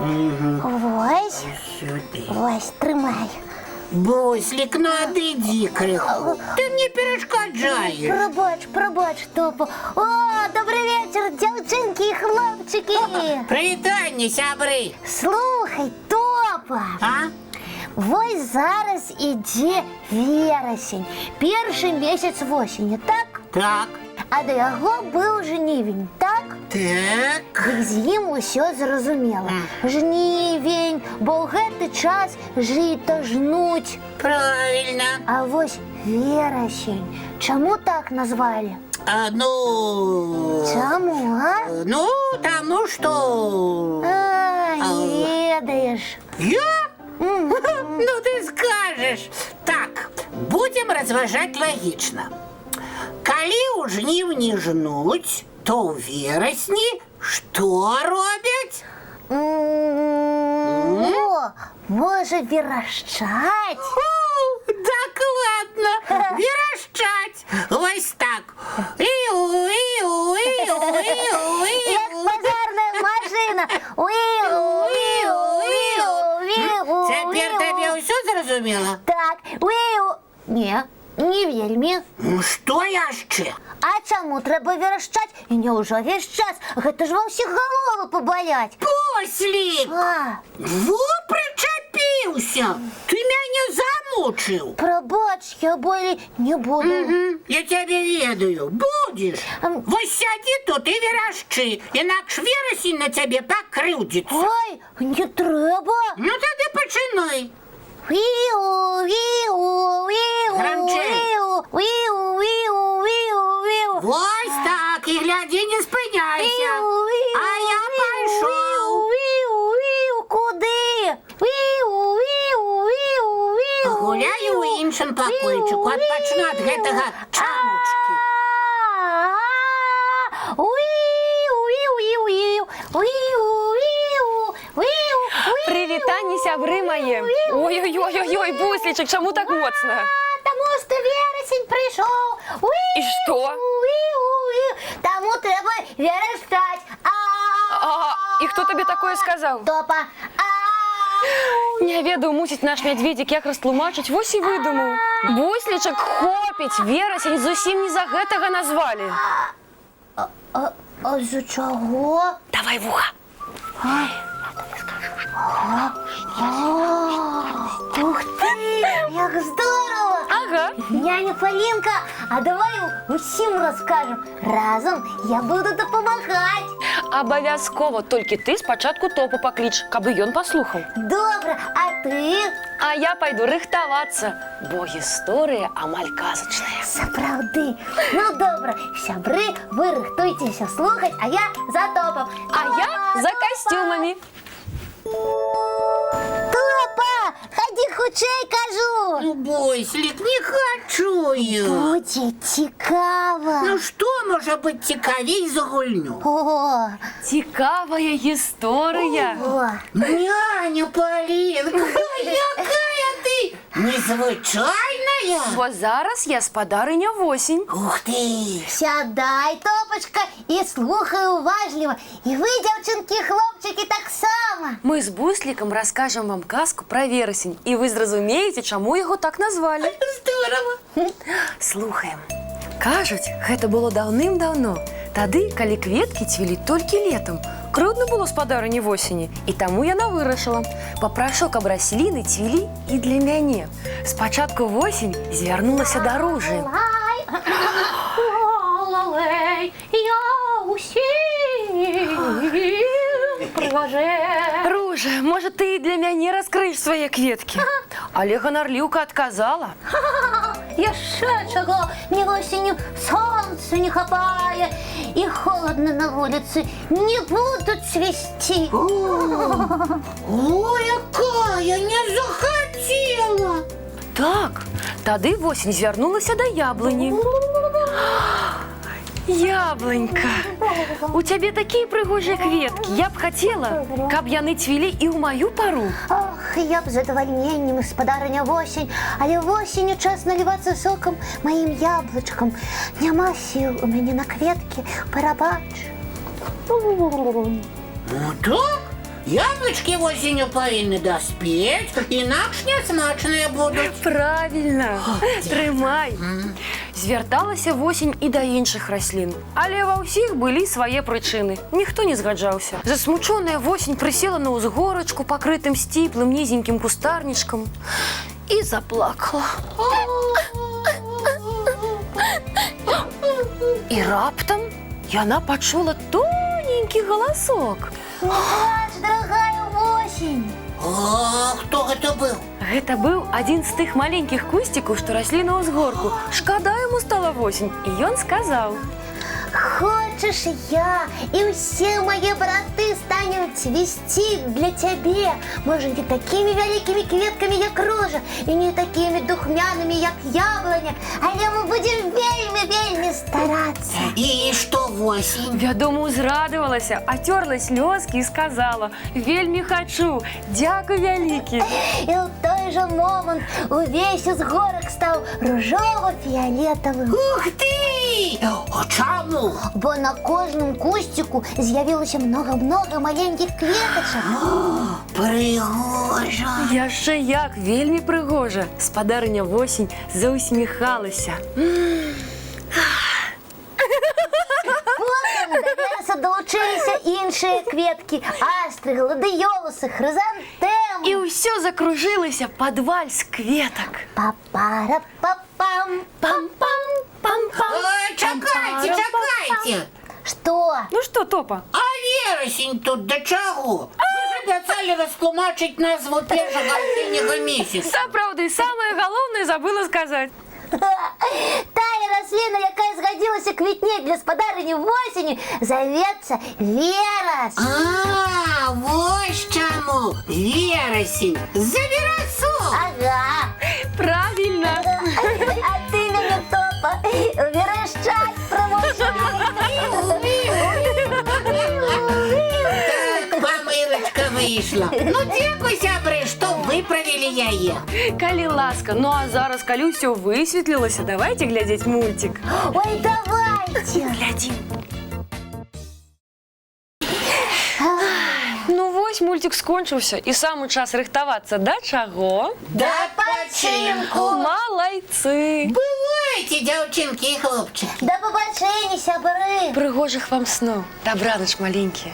Ось. Сюди. Ось, тримай. Буслик, ну одійди криху. Ти мені перешкоджаєш. Пробач, Топо. О, добрий вечір, дівчинки і хлопчики. Привітання, сябри. Слухай, Топо. А? Ось зараз іде вересень. Перший місяць в осені, так? Так. А до його був жнивень, так? Так. І з ним усе зрозуміло. Жнивень, бо в гэты час жито жнуть. Правильно. А ось вересень. Чому так назвали? Чому, а? Ну, тому що... Не ведаєш. Я? Ну, ти скажеш. Так, будемо розважати логічно. Коли у жнивні жнуть, то у вересні що роблять? О, може вирощать? Докладно, вирощать. Ось так. Як пожарна машина. Тепер тобі все зрозуміло? Так, ні, не вельмі. Ну, що я ще? А чому треба вирощать? І не вже весь час. Гэта ж вам всіх голови поболять. Послік! А, Во причепився! Ти мене замучив! пробач, я болі не буду. Я тебе ведаю, будеш. Ось сяді тут і вирощи, інакше вересень на тебе покривдиться. Ой, не треба. Ну тоді починай. Громче. Ось так, і гляді, не спиняйся. А я пішов. Куди? Гуляю у іншому покойчику, відпочну від гэтага чамучки. Привітання, сябри мої. Ой-ой-ой, Буслічик, чому так моцно? Тому що вересень прийшов. І що? Тому треба верещать. І хто тобі таке сказав? Топа. Не ведаю, мусить наш медведик як розтлумачить, ось і видумав. Буслічик хопить, вересень зовсім не за гэтага назвали. А за чого? Давай вуха. Ух ти, як здорово! Ага. Няня Полінка, а давай усім розкажемо. Разом я буду допомагати. Обов'язково, тільки ти спочатку Топу поклич, каби ён послухав. Добре, а ти? А я пойду рихтуватися, бо історія амаль казочна. Справді. Ну добре, сябри, ви рихтуйтеся слухати, а я за Топом. А я за костюмами. Топа, ходи худшей, кажу. Ну, Буслик, не хочу я. Буде цікаво. Ну, що може бути цікавій за гульню? О, Цікава історія. о. Няня Полінка, яка ти незвичайна. Бо зараз я спадариня в осінь. Ух ти. Сядай, Топочка, і слухай уважливо. І ви, дівчинки, хлопчики, так само. Ми з Бусліком розкажемо вам казку про вересень, і ви зрозумієте, чому його так назвали. Здорово. Слухаємо. Кажуть, гэта было даўным-даўно. Тады, калі кветкі цвілі толькі летом. Крыўдна было спадарыні восені, і таму яна вырашыла. Папрашу, каб расліны цвілі і для мяне. Спачатку восень звярнулася да ружы. Я усім привожу. Ружа, можа, ты і для мяне раскрыеш свае кветкі? Але ганарліўка адказала. Яшчэ чаго, мне осенью солнце не хапае, и холодно на улице, не будут цвести. Ой, якая не захотела. Так, тады восень звярнулася да яблыні. Яблонька, у цябе такія прыгожыя кветкі. Я б хацела, каб яны цвілі і ў маю пару. Ох, я б з задавальненнем спадарыня восень, але восенню час налівацца сокам маім яблычкам. Няма сіл у мяне на кветкі, прабач. Ну так? Яблочки осенью повинны доспеть, інакш нясмачныя будуть. Правильно. Трымай. Звярталася восень і да іншых раслін. Але ва ўсіх былі свае прычыны. Ніхто не згаджаўся. Засмучоная восень прысела на ўзгорачку, пакрытым сціплым нізенькім кустарнічкам, і заплакала. І раптам яна пачула тоненькі галасок. Не плачь, дорогая осень. О, хто гэта быў? Гэта быў адзін з тых маленькіх кусцікаў, што раслі на ўзгорку. Шкада яму стала восень, і ён сказаў: Хочешь, я и все мои браты станем цвести для тебе. Может, не такими великими кветками, як рожа, и не такими духмянами, як яблоня, але мы будем вельми стараться. І што восень? Вядома, узрадавалася, атерла слёзкі і сказала: вельмі хачу, дзякуй вялікі. И в той же момент увесь узгорок стал ружово-фиолетовым. Ух ты! А чаму? Бо на кожному кустику з'явилося много-много маленьких кветочек. Пригожа. Яшчэ як, вельмі прыгожа. Спадарыня восень заусміхалася. Потім до лесу долучилися інші кветки: астри, гладіолуси, хризантеми. І ўсё закружылася пад вальс кветак. Па-пара-па-пам. Пам-пам-пам-пам. Чакайце! Что? Ну што, Топа? А верасень тут да чаго? Вы ж абяцалі растлумачыць назву першага асенняга месяца. Сапраўды, самае галоўнае забыла сказаць. Тая расліна, якая згадзілася квітнець для спадарыні восені, завецца верас. А, вось чаму! Верасень! За верасу! Ага. Правильно. А ты мяне, Топа, верашчаць промовчай. Так, памылачка выйшла. Ну, дзякуй, сябры, што выправілі яе. Калі ласка, ну а зараз, калі ўсё высветлілася, давайте глядзець мульцік. Ой, давайте. Глядзім. Ну вось, мультик скончыўся, і самы час рыхтавацца да чаго? Да пачынку! Малайцы! Бывайце, дзяўчынкі і хлопчыкі! Да пабачэння, сябры! Прыгожых вам снов! Дабраныч, маленькія!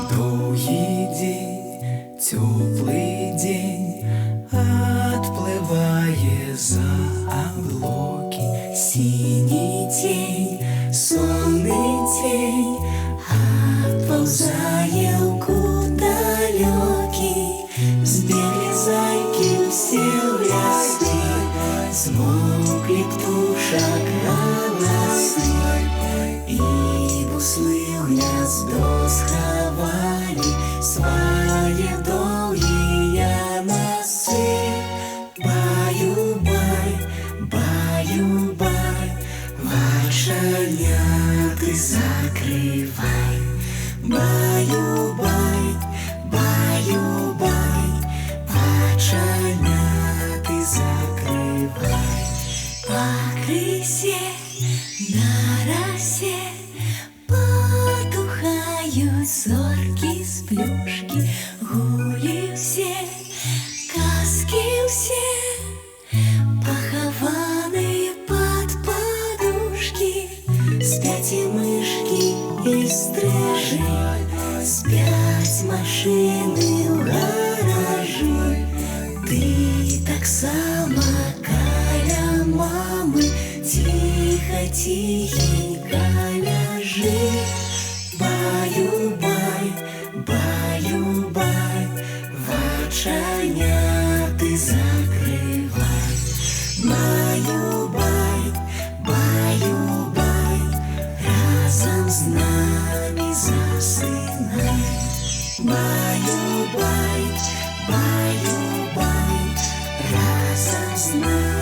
Доўгі дзень, цёплы дзень, адплывае за аблокі. Сіні тень, сонны тень, адпаўзае ў кут далёкі. Збеглі зайкі ўсе ў лясы, змоўклі птушак галасы, і буслы ў гняздо схавалі свае доўгія носы. Баю-бай, баю-бай, вачаняты закрывай. Баю-бай, баю-бай, вачаняты закрывай. Пакрысе на расе потухаюць зоркі з плюшкі. Гулі ўсе, казкі ўсе, пахаваныя пад падушкі. Спяць і мышкі, і стрыжы, спяць машыны ў гаражы. Ты таксама каля мамы ціха-ціхенька ляжы. Баю-бай, баю-бай, вачаняты закрывай. Баю-бай, баю-бай, разом з намі засынай. Баю-бай, баю-бай, разом з намі.